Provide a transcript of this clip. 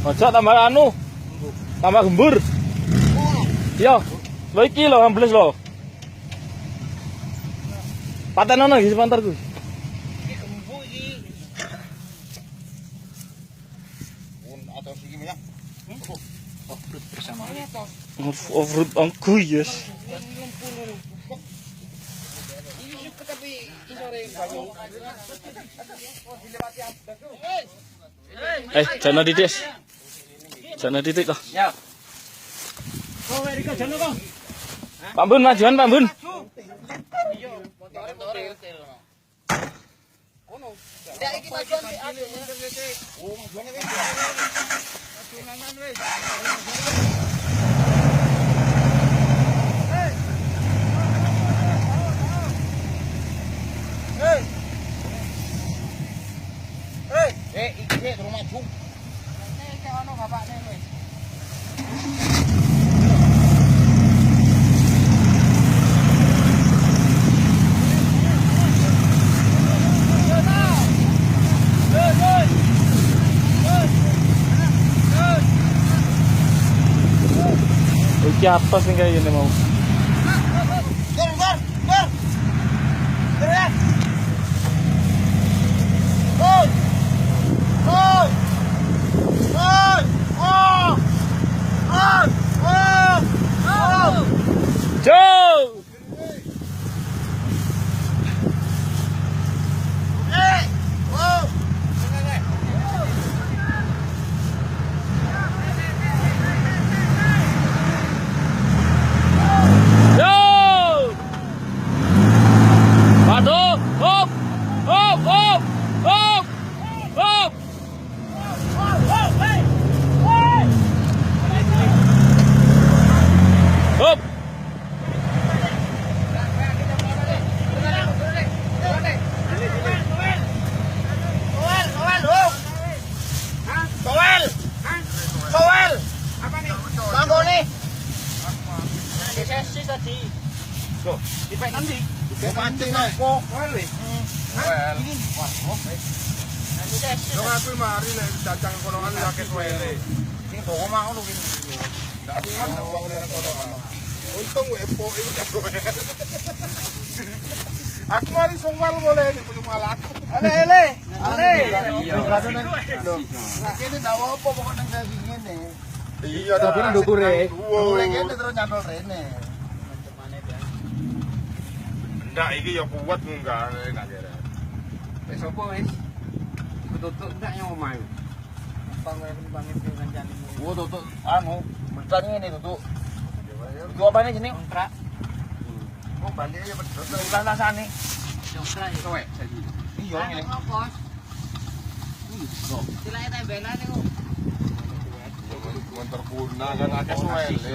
Aja tambah anu. Tambah gembur. Yo. Lho iki lho ambles lho. Patenono iki sepantarku. Iki gembu iki. Atau siki minyak. Off-road bersama. Off-road angku yes. Jana titik. Jana titik toh. Ya. Pak Bun majuan Pak Bun. Iki rumah maju. Iki apa sih kayak gini mau? Joe! Joe! Waduh! Hop! Hop! Hop! Hop! Hop! Hop! Aku mari sungwal boleh di punya malat. Ale. Nah, kene ndak apa pokoknya nang ngene. Iya, tapi nang ndukure. Ndukure kene terus nyantol rene. Ndak iki ya kuat enggak kira. Wis opo wis? Tutuk ndak yang omah yo. Pangin kancane. Wo tutuk anu, bentar ngene tutuk. Iku apane jeneng? Kontrak. Oh, balik aja pedot. Bukan rasane. Kontrak yo kowe. Iya ngene. Bos. Silake tembelan niku. Motor kuna kan akeh suwele.